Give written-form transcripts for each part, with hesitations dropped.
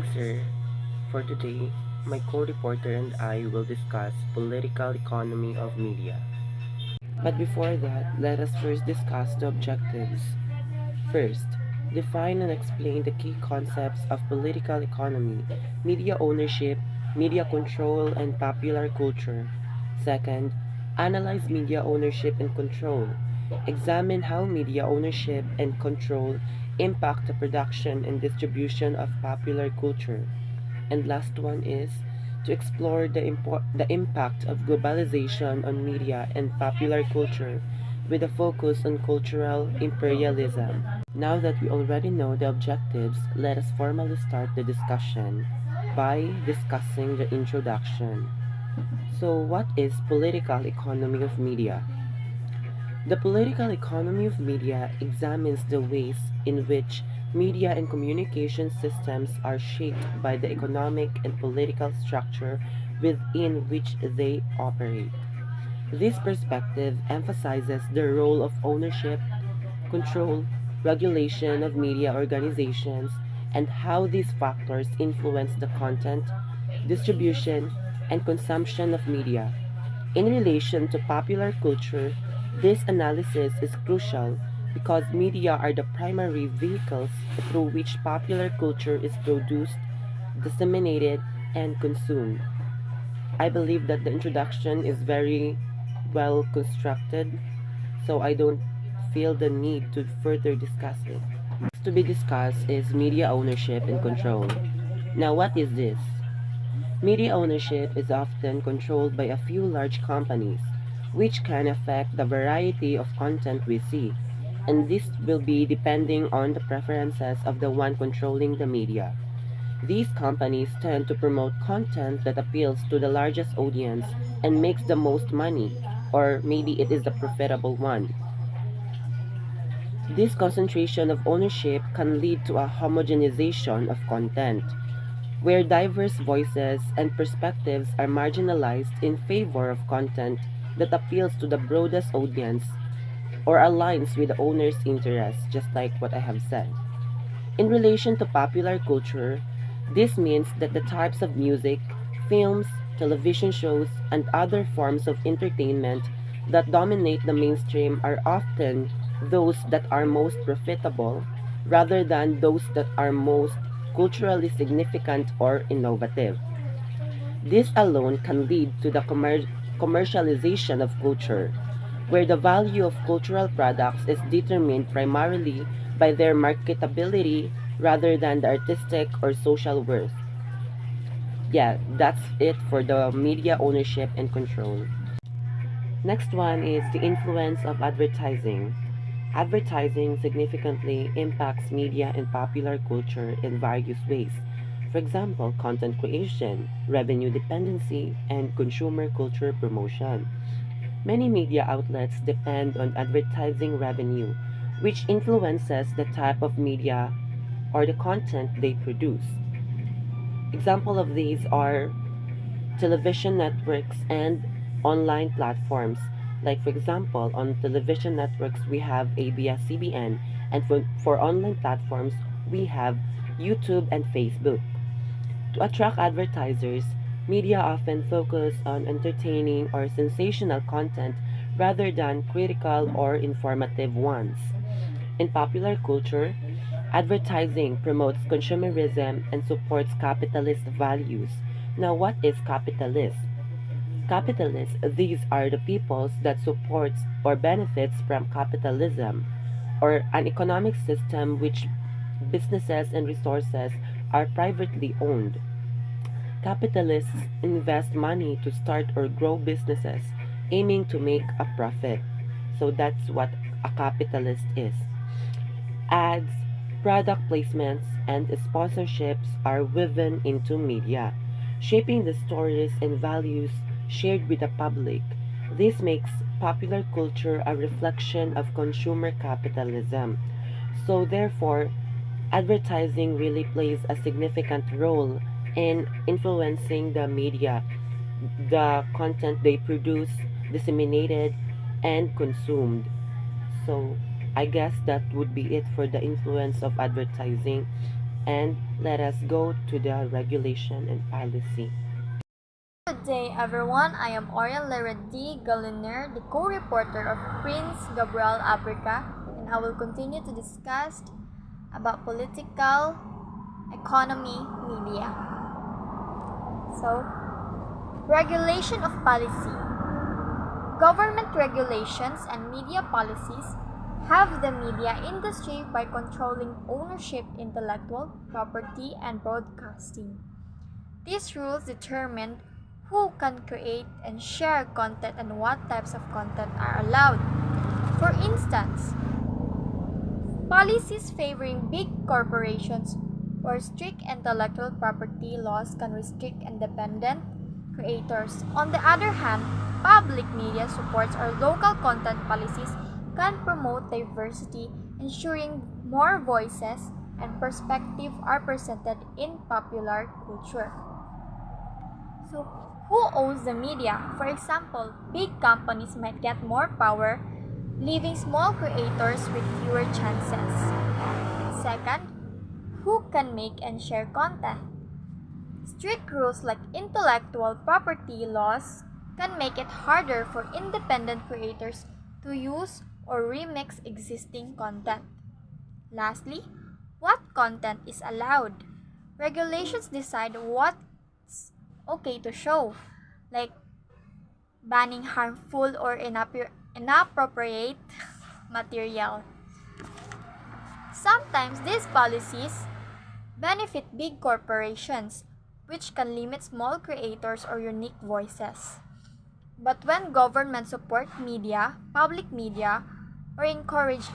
morning, sir. For today, my co-reporter and I will discuss political economy of media. But before that, let us first discuss the objectives. First, define and explain the key concepts of political economy, media ownership, media control, and popular culture. Second, analyze media ownership and control. Examine how media ownership and control impact the production and distribution of popular culture. And last one is to explore the impact of globalization on media and popular culture with a focus on cultural imperialism. Now that we already know the objectives, let us formally start the discussion by discussing the introduction. So, what is political economy of media? The political economy of media examines the ways in which media and communication systems are shaped by the economic and political structure within which they operate. This perspective emphasizes the role of ownership, control, regulation of media organizations, and how these factors influence the content, distribution, and consumption of media. In relation to popular culture, this analysis is crucial because media are the primary vehicles through which popular culture is produced, disseminated, and consumed. I believe that the introduction is very well constructed, so I don't feel the need to further discuss it. Next to be discussed is media ownership and control. Now, what is this? Media ownership is often controlled by a few large companies, which can affect the variety of content we see, and this will be depending on the preferences of the one controlling the media. These companies tend to promote content that appeals to the largest audience and makes the most money, or maybe it is the profitable one. This concentration of ownership can lead to a homogenization of content, where diverse voices and perspectives are marginalized in favor of content that appeals to the broadest audience or aligns with the owner's interests, just like what I have said. In relation to popular culture, this means that the types of music, films, television shows, and other forms of entertainment that dominate the mainstream are often those that are most profitable rather than those that are most culturally significant or innovative. This alone can lead to the commercialization of culture, where the value of cultural products is determined primarily by their marketability rather than the artistic or social worth. Yeah, that's it for the media ownership and control. Next one is the influence of advertising. Advertising significantly impacts media and popular culture in various ways. For example, content creation, revenue dependency, and consumer culture promotion. Many media outlets depend on advertising revenue, which influences the type of media or the content they produce. Example of these are television networks and online platforms. Like for example, on television networks we have ABS-CBN, and for online platforms we have YouTube and Facebook. To attract advertisers, media often focus on entertaining or sensational content rather than critical or informative ones. In popular culture, advertising promotes consumerism and supports capitalist values. Now, what is capitalist? Capitalists, these are the peoples that supports or benefits from capitalism, or an economic system which businesses and resources are privately owned. Capitalists invest money to start or grow businesses, aiming to make a profit. So that's what a capitalist is. Ads, product placements, and sponsorships are woven into media, shaping the stories and values shared with the public. This makes popular culture a reflection of consumer capitalism. So, therefore, advertising really plays a significant role in influencing the media, the content they produce, disseminated, and consumed. So, I guess that would be it for the influence of advertising. And let us go to the regulation and policy. Good day, everyone. I am Lirah Galliner, the co-reporter of Prince Gabriel Abrira, and I will continue to discuss about political economy media. So, regulation of policy. Government regulations and media policies have the media industry by controlling ownership, intellectual property, and broadcasting. These rules determine who can create and share content and what types of content are allowed. For instance, policies favoring big corporations or strict intellectual property laws can restrict independent creators. On the other hand, public media supports or local content policies can promote diversity, ensuring more voices and perspectives are presented in popular culture. So, who owns the media? For example, big companies might get more power, leaving small creators with fewer chances. Second, who can make and share content? Strict rules like intellectual property laws can make it harder for independent creators to use or remix existing content. Lastly, what content is allowed? Regulations decide what's okay to show, like banning harmful or inappropriate material. Sometimes these policies benefit big corporations, which can limit small creators or unique voices. But when government support media, public media, or encourage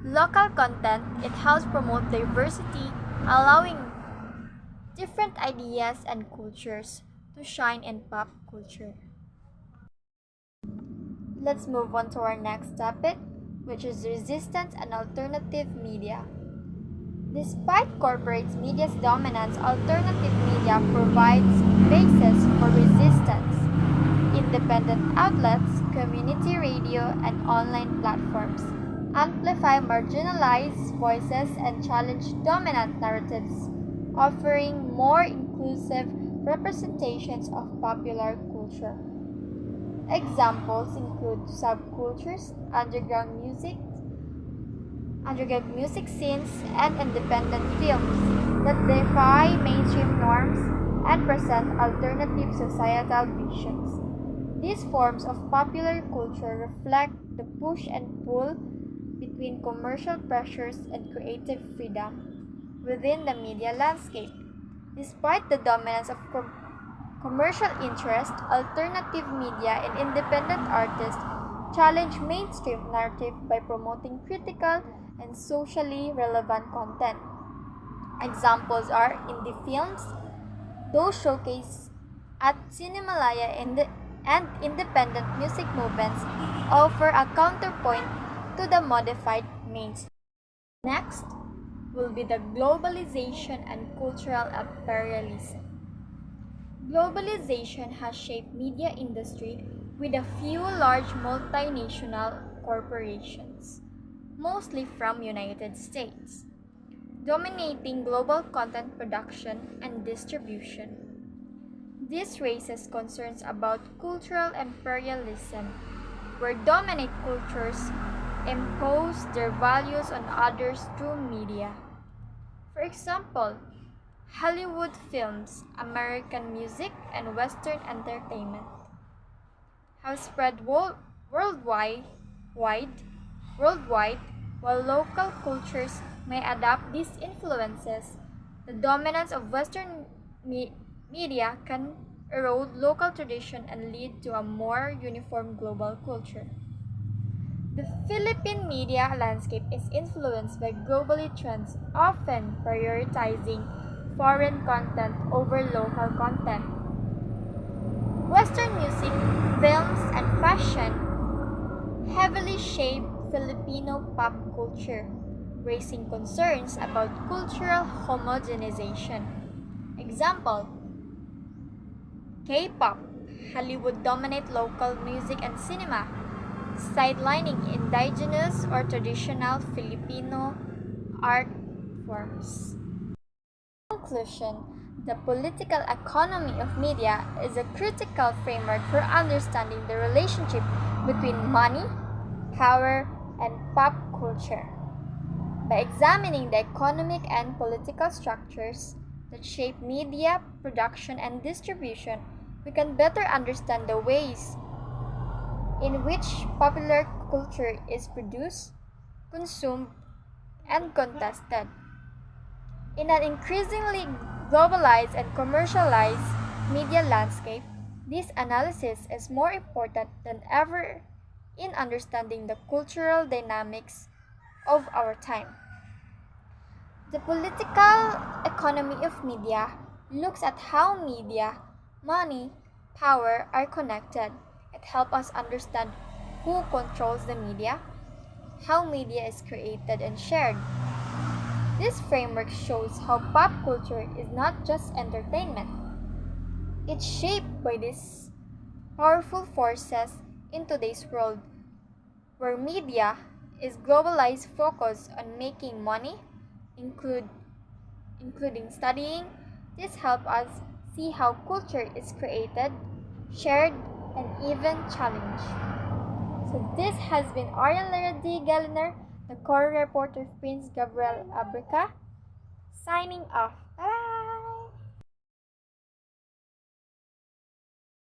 local content, it helps promote diversity, allowing different ideas and cultures to shine in pop culture. Let's move on to our next topic, which is resistance and alternative media. Despite corporate media's dominance, alternative media provides basis for resistance. Independent outlets, community radio, and online platforms amplify marginalized voices and challenge dominant narratives, offering more inclusive representations of popular culture. Examples include subcultures, underground music scenes, and independent films that defy mainstream norms and present alternative societal visions. These forms of popular culture reflect the push and pull between commercial pressures and creative freedom within the media landscape. Despite the dominance of commercial interest, alternative media and independent artists challenge mainstream narrative by promoting critical and socially relevant content. Examples are indie films, those showcased at Cinemalaya and independent music movements offer a counterpoint to the modified mainstream. Next will be the globalization and cultural imperialism. Globalization has shaped media industry with a few large multinational corporations, mostly from United States, dominating global content production and distribution. This raises concerns about cultural imperialism, where dominant cultures impose their values on others through media. For example, Hollywood films, American music, and Western entertainment have spread worldwide, worldwide, while local cultures may adapt these influences. The dominance of Western media can erode local tradition and lead to a more uniform global culture. The Philippine media landscape is influenced by global trends, often prioritizing foreign content over local content. Western music, films, and fashion heavily shape Filipino pop culture, raising concerns about cultural homogenization. Example: K-pop, Hollywood dominate local music and cinema, sidelining indigenous or traditional Filipino art platforms. In conclusion, the political economy of media is a critical framework for understanding the relationship between money, power, and pop culture. By examining the economic and political structures that shape media production and distribution, we can better understand the ways in which popular culture is produced, consumed, and contested. In an increasingly globalized and commercialized media landscape, this analysis is more important than ever in understanding the cultural dynamics of our time. The political economy of media looks at how media, money, power are connected. It helps us understand who controls the media, how media is created and shared. This framework shows how pop culture is not just entertainment. It's shaped by these powerful forces in today's world, where media is globalized focus on making money, include, including studying. This helps us see how culture is created, shared, and even challenged. So this has been Ariane Lirah Galliner, the core reporter of Prince Gabriel Abrika, signing off. Bye!